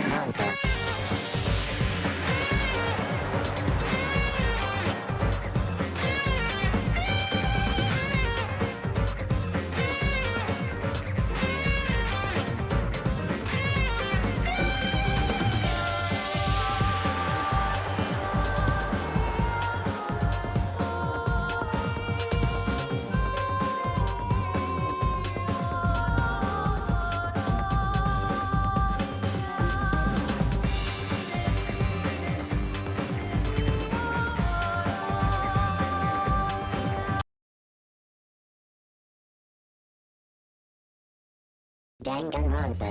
Danganronpa. Danganronpa.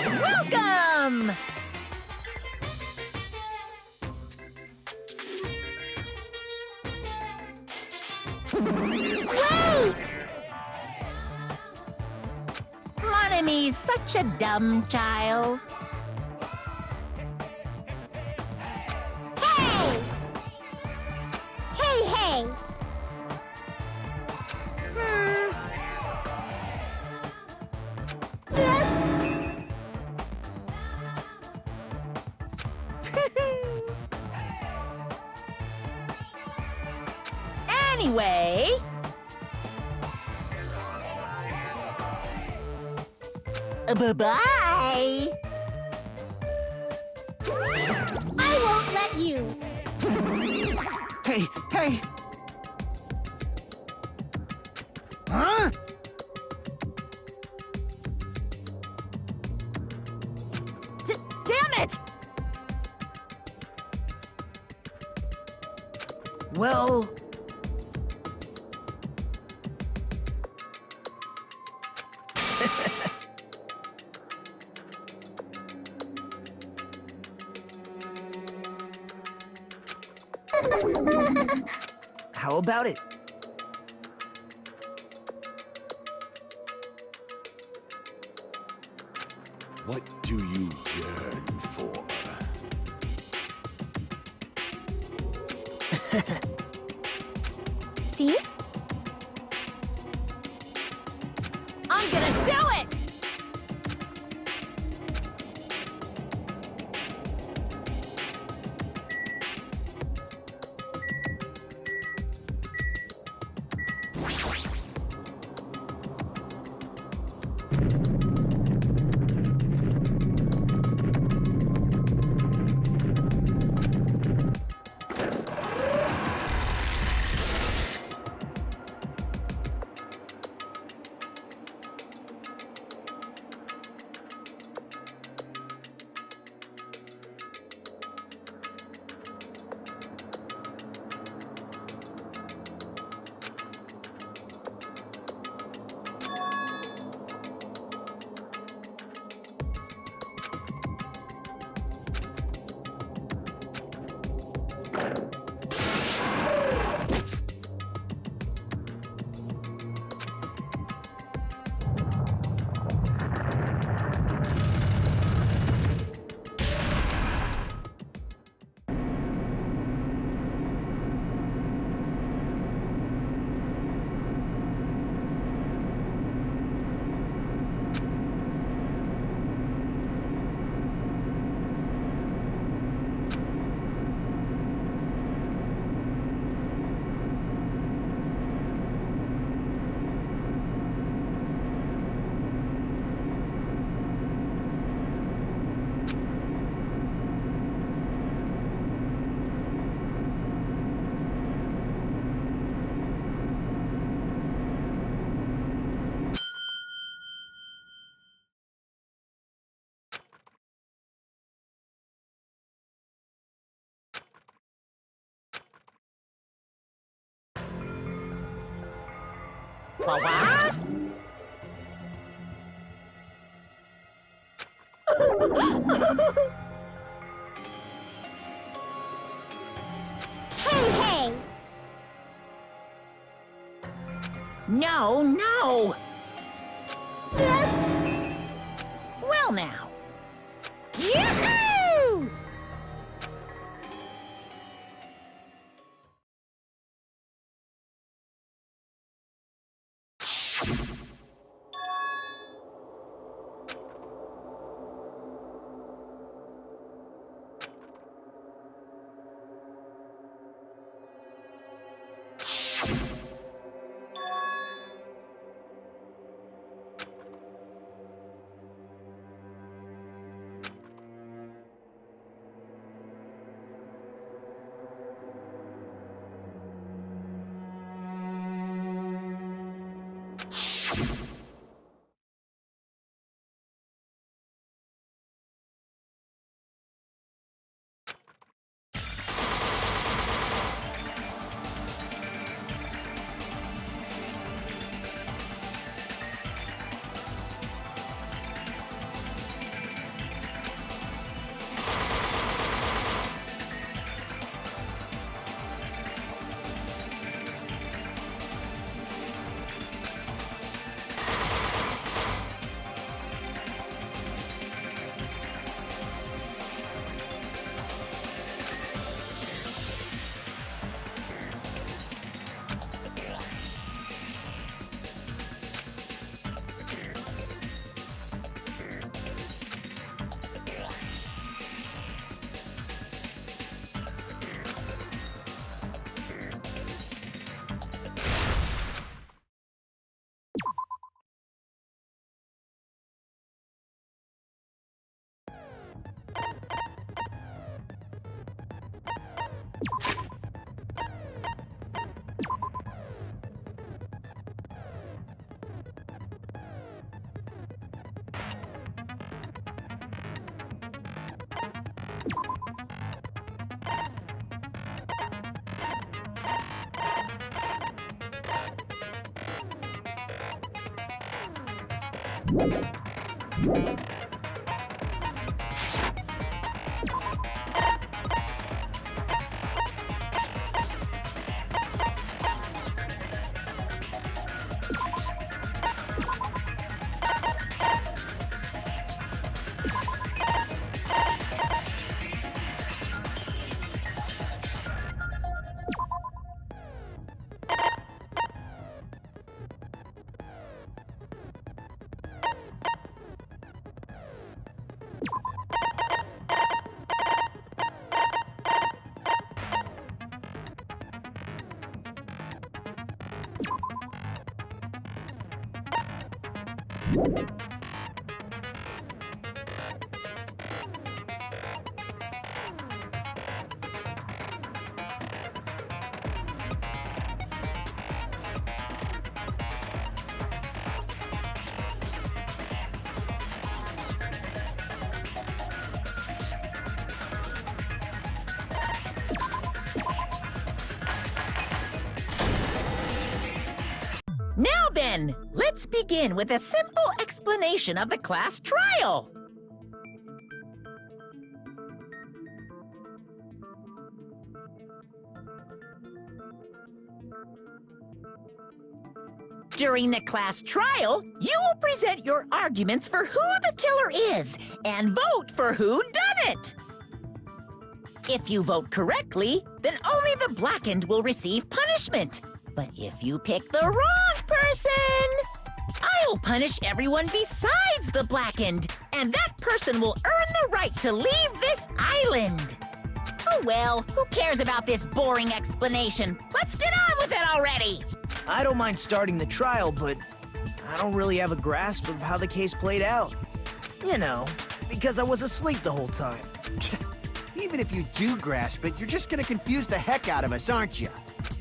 Welcome! Wait! Mon Amy's such a dumb child. Hey! Hey, hey! That's... Anyway... Bye-bye! I won't let you! Hey, hey! Huh? Damn it! Well... How about it? What do you yearn for? See? I'm gonna do it! What? Hey, hey! No, no! That's... Well now. Yoo-hoo! Now then, let's begin with a simple explanation of the class trial. During the class trial, you will present your arguments for who the killer is and vote for who done it. If you vote correctly, then only the blackened will receive punishment. But if you pick the wrong person, I'll punish everyone besides the blackened, and that person will earn the right to leave this island. Oh well, who cares about this boring explanation? Let's get on with it already! I don't mind starting the trial, but I don't really have a grasp of how the case played out. You know, because I was asleep the whole time. Even if you do grasp it, you're just gonna confuse the heck out of us, aren't you?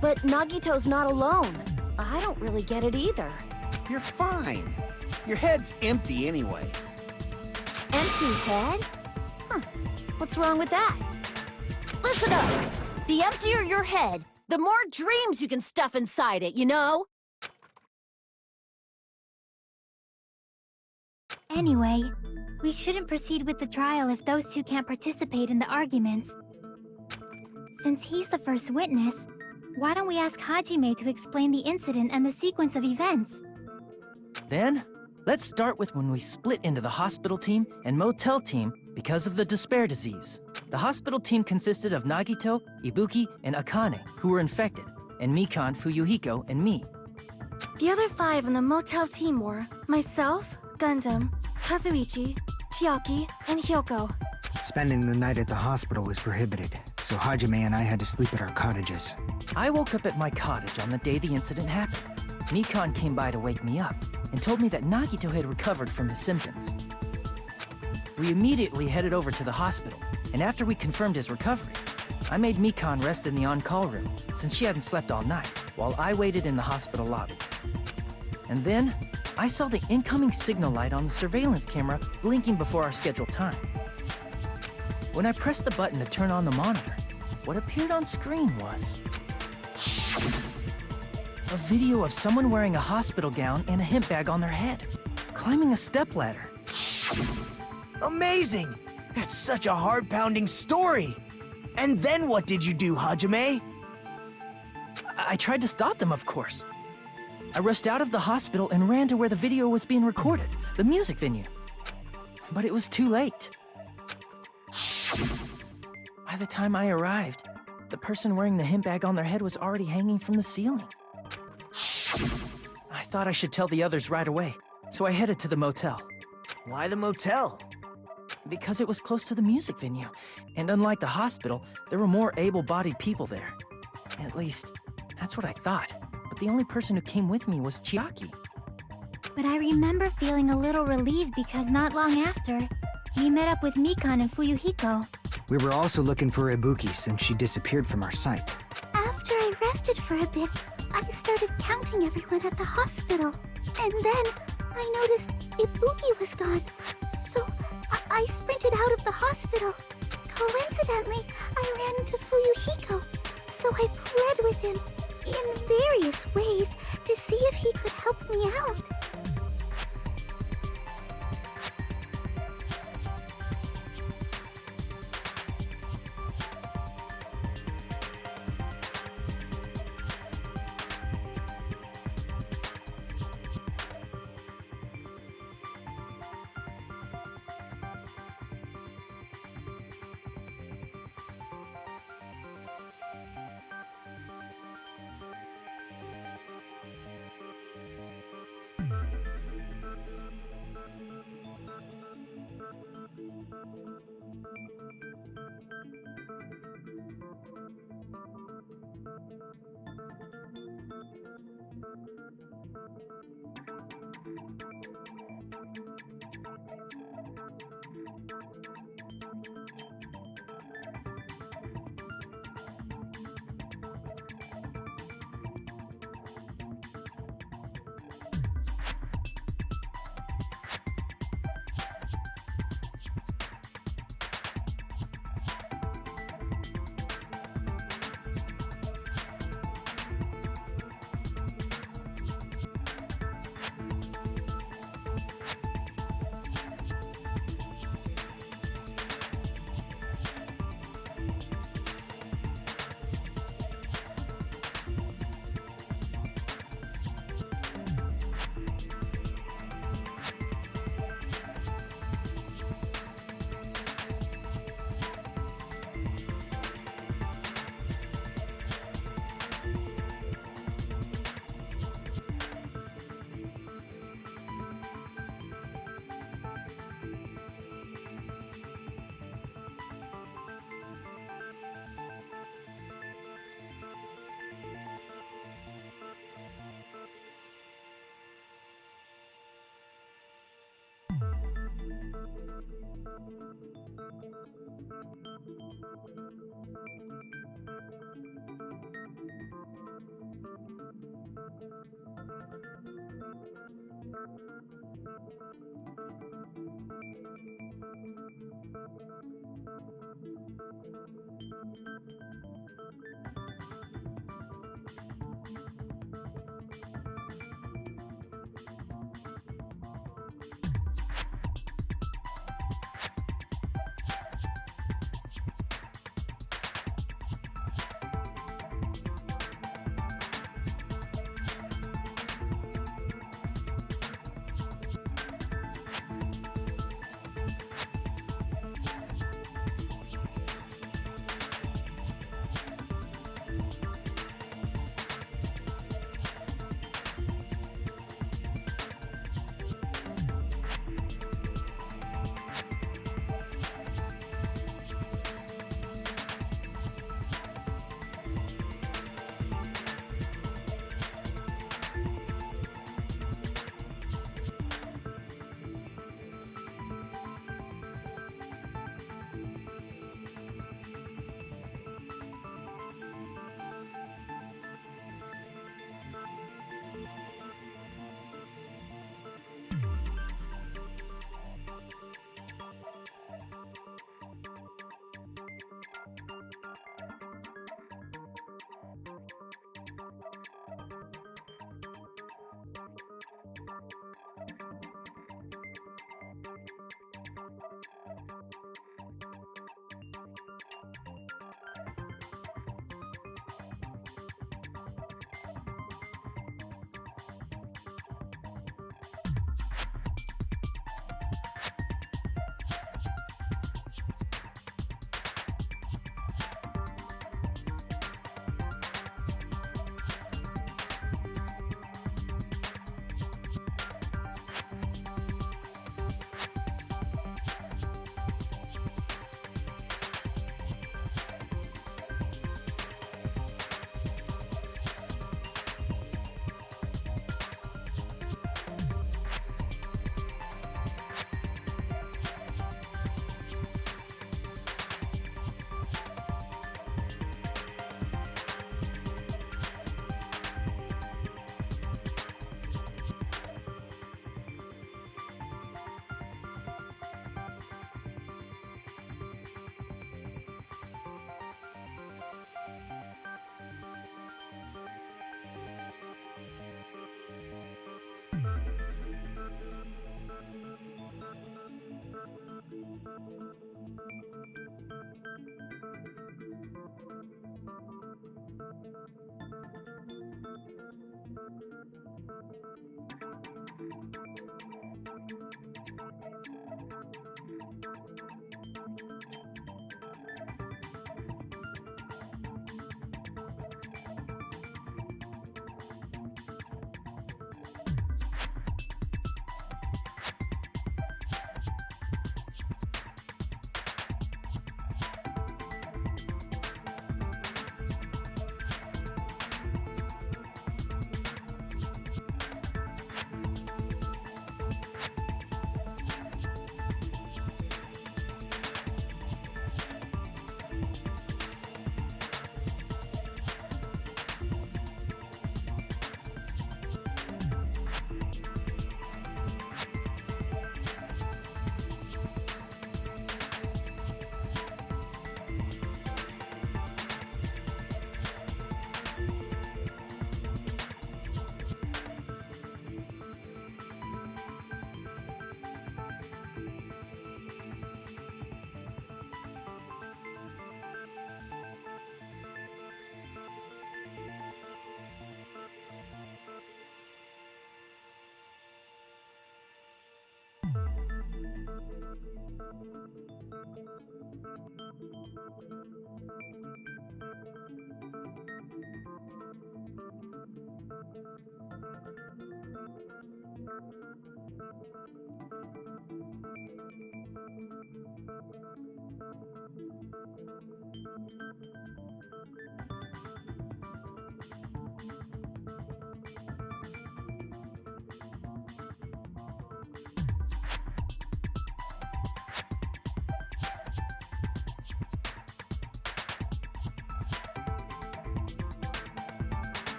But Nagito's not alone. I don't really get it either. You're fine. Your head's empty anyway. Empty head? Huh. What's wrong with that? Listen up! The emptier your head, the more dreams you can stuff inside it, you know? Anyway, we shouldn't proceed with the trial if those two can't participate in the arguments. Since he's the first witness, why don't we ask Hajime to explain the incident and the sequence of events? Then, let's start with when we split into the hospital team and motel team because of the despair disease. The hospital team consisted of Nagito, Ibuki, and Akane, who were infected, and Mikan, Fuyuhiko, and me. The other 5 on the motel team were myself, Gundam, Kazuichi, Chiaki, and Hyoko. Spending the night at the hospital was prohibited, so Hajime and I had to sleep at our cottages. I woke up at my cottage on the day the incident happened. Mikan came by to wake me up and told me that Nagito had recovered from his symptoms. We immediately headed over to the hospital, and after we confirmed his recovery, I made Mikan rest in the on-call room since she hadn't slept all night, while I waited in the hospital lobby. And then, I saw the incoming signal light on the surveillance camera blinking before our scheduled time. When I pressed the button to turn on the monitor, what appeared on screen was a video of someone wearing a hospital gown and a hemp bag on their head, climbing a stepladder. Amazing! That's such a heart-pounding story! And then what did you do, Hajime? I tried to stop them, of course. I rushed out of the hospital and ran to where the video was being recorded, the music venue. But it was too late. By the time I arrived, the person wearing the hemp bag on their head was already hanging from the ceiling. I thought I should tell the others right away, so I headed to the motel. Why the motel? Because it was close to the music venue, and unlike the hospital, there were more able-bodied people there. At least, that's what I thought. But the only person who came with me was Chiaki. But I remember feeling a little relieved because not long after, we met up with Mikan and Fuyuhiko. We were also looking for Ibuki since she disappeared from our sight. After I rested for a bit, I started counting everyone at the hospital. And then I noticed Ibuki was gone. So I sprinted out of the hospital. Coincidentally, I ran into Fuyuhiko. So I pled with him in various ways to see if he could help me out.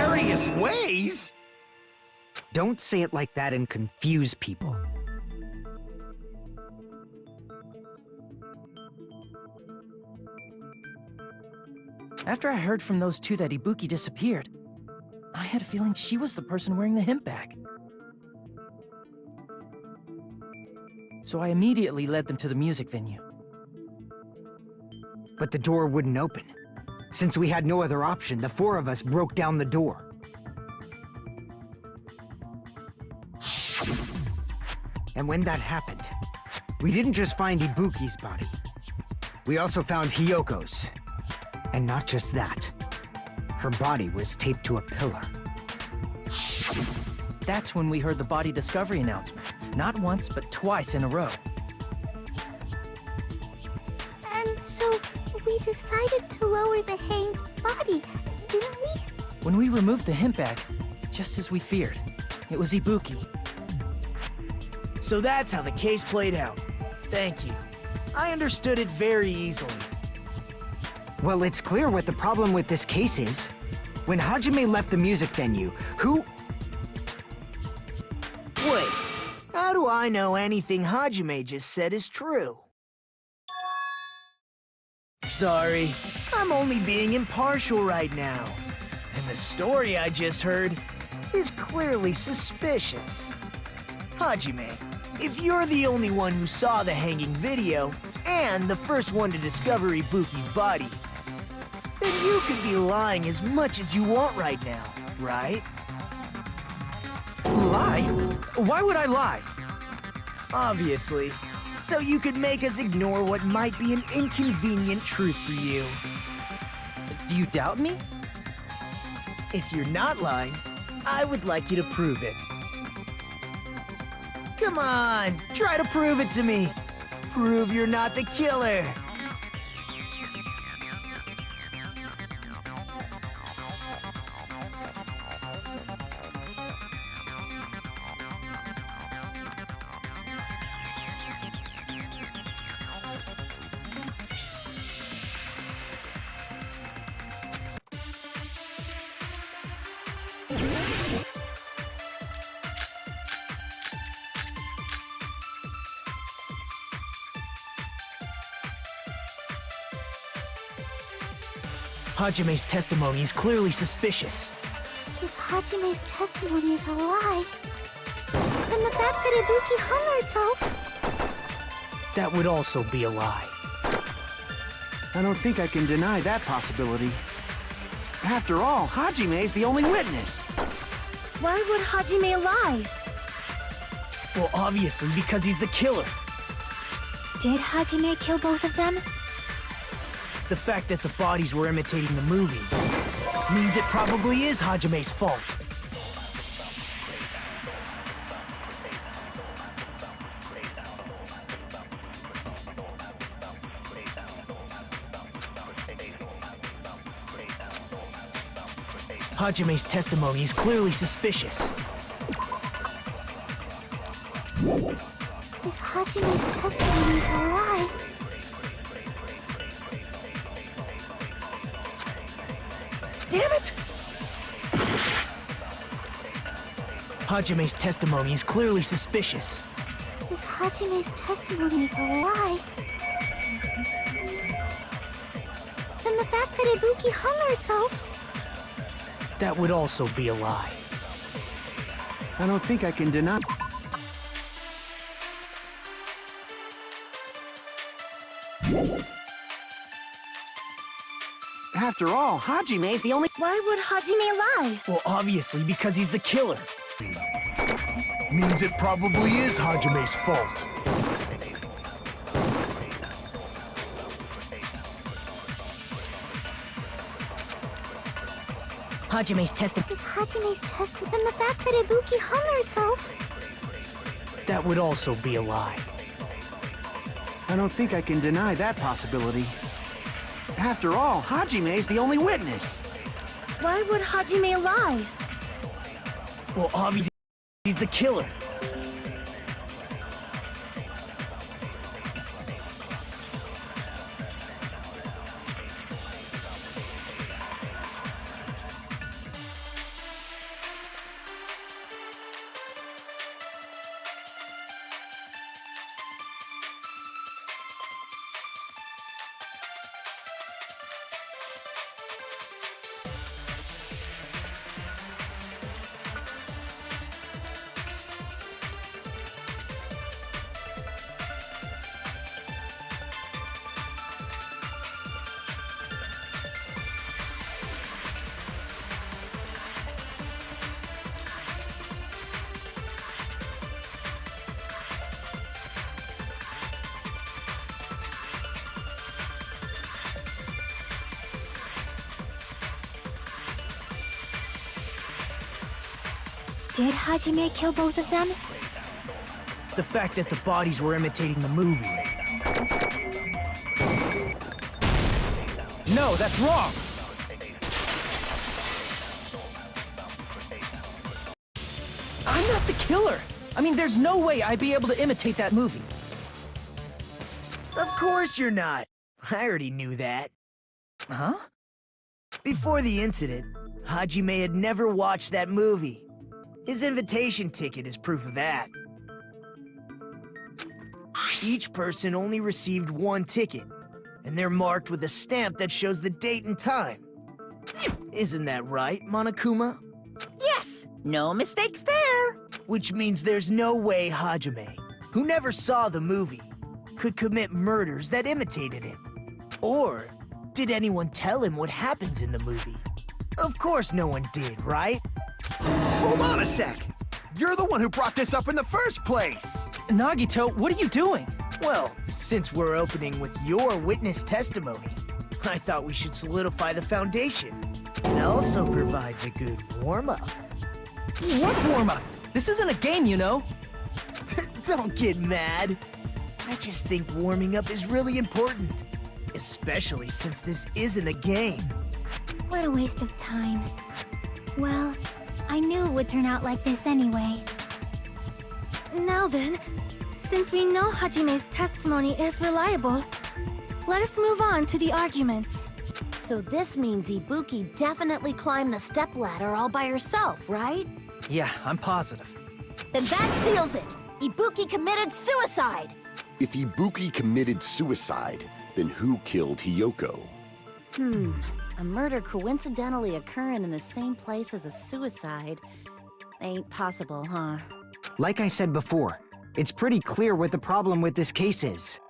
Nefarious ways? Don't say it like that and confuse people. After I heard from those two that Ibuki disappeared, I had a feeling she was the person wearing the hemp bag. So I immediately led them to the music venue. But the door wouldn't open. Since we had no other option, the four of us broke down the door. And when that happened, we didn't just find Ibuki's body. We also found Hyoko's. And not just that. Her body was taped to a pillar. That's when we heard the body discovery announcement. Not once, but twice in a row. And so we decided to lower the hanged body, didn't we? When we removed the hemp bag, just as we feared, it was Ibuki. So that's how the case played out. Thank you. I understood it very easily. Well, it's clear what the problem with this case is. When Hajime left the music venue, who... Wait, how do I know anything Hajime just said is true? Sorry, I'm only being impartial right now. And the story I just heard is clearly suspicious. Hajime, if you're the only one who saw the hanging video, and the first one to discover Ibuki's body, then you could be lying as much as you want right now, right? Lie? Why would I lie? Obviously. So you could make us ignore what might be an inconvenient truth for you. Do you doubt me? If you're not lying, I would like you to prove it. Come on, try to prove it to me. Prove you're not the killer. Hajime's testimony is clearly suspicious. If Hajime's testimony is a lie, then the fact that Ibuki hung herself... That would also be a lie. I don't think I can deny that possibility. After all, Hajime's the only witness. Why would Hajime lie? Well, obviously because he's the killer. Did Hajime kill both of them? The fact that the bodies were imitating the movie means it probably is Hajime's fault. Hajime's testimony is clearly suspicious. If Hajime's testimony is a lie... Damn it! Hajime's testimony is clearly suspicious. If Hajime's testimony is a lie... then the fact that Ibuki hung herself... That would also be a lie. I don't think I can deny... After all, Hajime's the only... Why would Hajime lie? Well, obviously because he's the killer. Means it probably is Hajime's fault. Hajime's testimony. If Hajime's testimony... then the fact that Ibuki hung herself... That would also be a lie. I don't think I can deny that possibility. After all, Hajime's the only witness. Why would Hajime lie? Well, obviously he's the killer. Did Hajime kill both of them? The fact that the bodies were imitating the movie. No, that's wrong! I'm not the killer! I mean, there's no way I'd be able to imitate that movie. Of course you're not. I already knew that. Huh? Before the incident, Hajime had never watched that movie. His invitation ticket is proof of that. Each person only received one ticket, and they're marked with a stamp that shows the date and time. Isn't that right, Monokuma? Yes, no mistakes there. Which means there's no way Hajime, who never saw the movie, could commit murders that imitated it. Or did anyone tell him what happens in the movie? Of course no one did, right? Hold on a sec! You're the one who brought this up in the first place! Nagito, what are you doing? Well, since we're opening with your witness testimony, I thought we should solidify the foundation. It also provides a good warm-up. What warm-up? This isn't a game, you know. Don't get mad. I just think warming up is really important. Especially since this isn't a game. What a waste of time. Well, I knew it would turn out like this anyway. Now then, since we know Hajime's testimony is reliable, let us move on to the arguments. So this means Ibuki definitely climbed the stepladder all by herself, right? Yeah, I'm positive. Then that seals it! Ibuki committed suicide! If Ibuki committed suicide, then who killed Hiyoko? A murder coincidentally occurring in the same place as a suicide ain't possible, huh? Like I said before, it's pretty clear what the problem with this case is.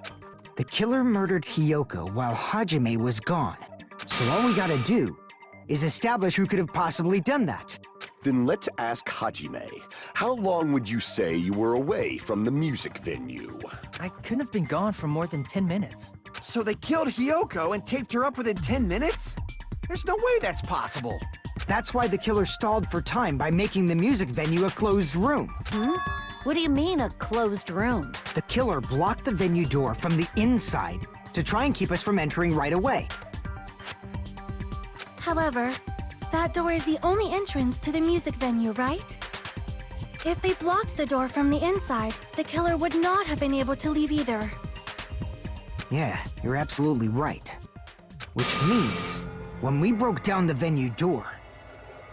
The killer murdered Hiyoko while Hajime was gone. So all we gotta do is establish who could have possibly done that. Then let's ask Hajime. How long would you say you were away from the music venue? I couldn't have been gone for more than 10 minutes. So they killed Hiyoko and taped her up within 10 minutes? There's no way that's possible. That's why the killer stalled for time by making the music venue a closed room. What do you mean, a closed room? The killer blocked the venue door from the inside to try and keep us from entering right away. However, that door is the only entrance to the music venue, right? If they blocked the door from the inside, the killer would not have been able to leave either. Yeah, you're absolutely right. Which means, when we broke down the venue door,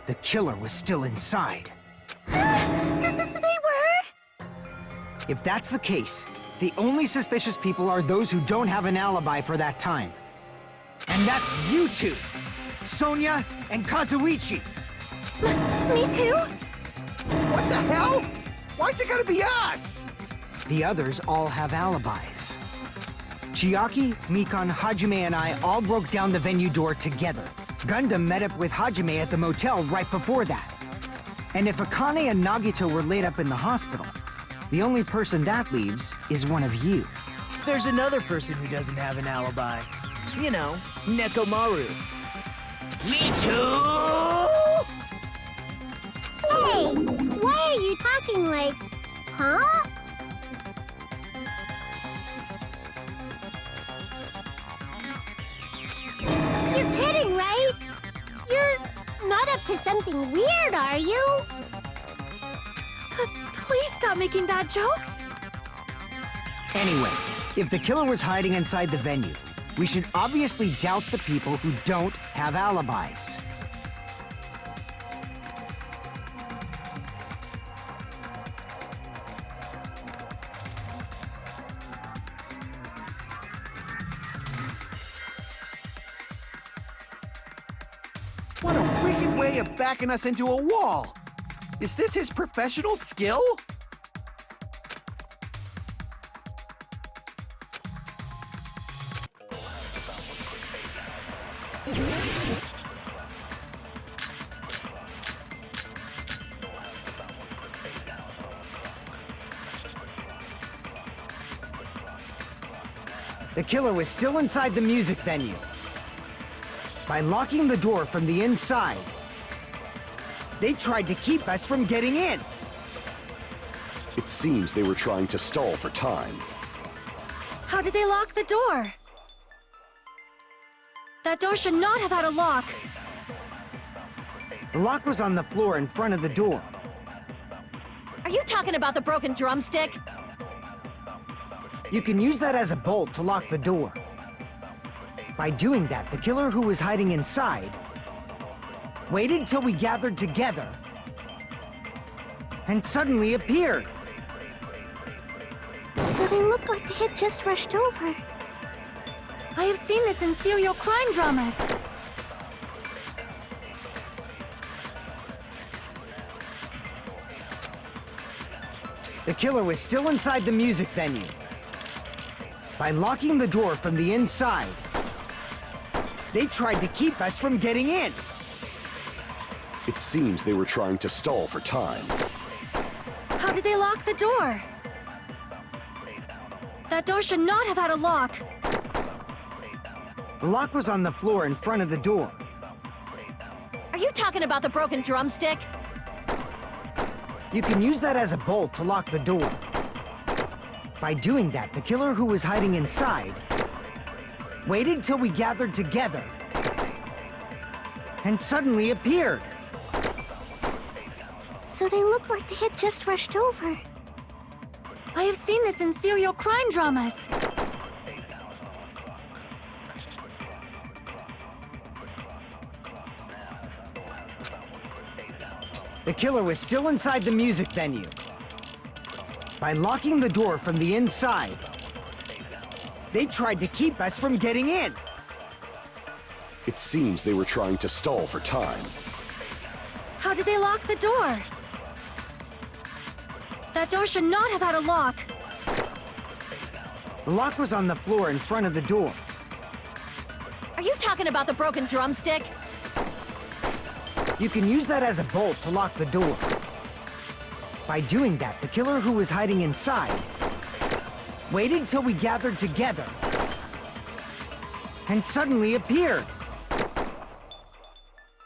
the killer was still inside. They were? If that's the case, the only suspicious people are those who don't have an alibi for that time. And that's you two! Sonia and Kazuichi! Me too? What the hell? Why's it gotta be us? The others all have alibis. Chiaki, Mikan, Hajime, and I all broke down the venue door together. Gundam met up with Hajime at the motel right before that. And if Akane and Nagito were laid up in the hospital, the only person that leaves is one of you. There's another person who doesn't have an alibi. You know, Nekomaru. Me too! Hey, why are you talking like... Huh? You're kidding, right? You're not up to something weird, are you? Please stop making bad jokes. Anyway, if the killer was hiding inside the venue, we should obviously doubt the people who don't have alibis. What a wicked way of backing us into a wall! Is this his professional skill? The killer was still inside the music venue. By locking the door from the inside, They tried to keep us from getting in. It seems they were trying to stall for time. How did they lock the door? That door should not have had a lock. The lock was on the floor in front of the door. Are you talking about the broken drumstick? You can use that as a bolt to lock the door. By doing that, the killer who was hiding inside waited till we gathered together and suddenly appeared. So they looked like they had just rushed over. I have seen this in serial crime dramas. The killer was still inside the music venue. By locking the door from the inside, they tried to keep us from getting in. It seems they were trying to stall for time. How did they lock the door? That door should not have had a lock. The lock was on the floor in front of the door. Are you talking about the broken drumstick? You can use that as a bolt to lock the door. By doing that, the killer who was hiding inside waited till we gathered together and suddenly appeared. So they looked like they had just rushed over. I have seen this in serial crime dramas. The killer was still inside the music venue. By locking the door from the inside, they tried to keep us from getting in. It seems they were trying to stall for time. How did they lock the door? That door should not have had a lock. The lock was on the floor in front of the door. Are you talking about the broken drumstick? You can use that as a bolt to lock the door. By doing that, the killer who was hiding inside waited till we gathered together and suddenly appeared.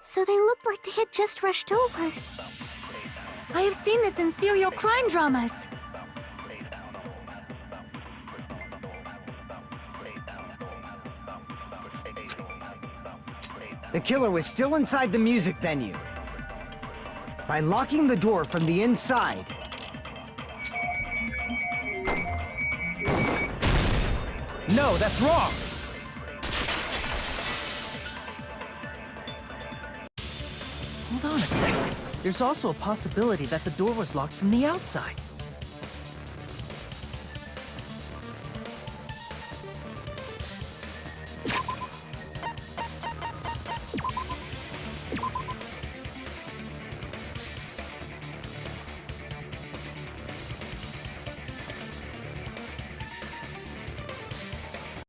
So they looked like they had just rushed over. I have seen this in serial crime dramas. The killer was still inside the music venue. By locking the door from the inside, No, that's wrong! Hold on a second. There's also a possibility that the door was locked from the outside.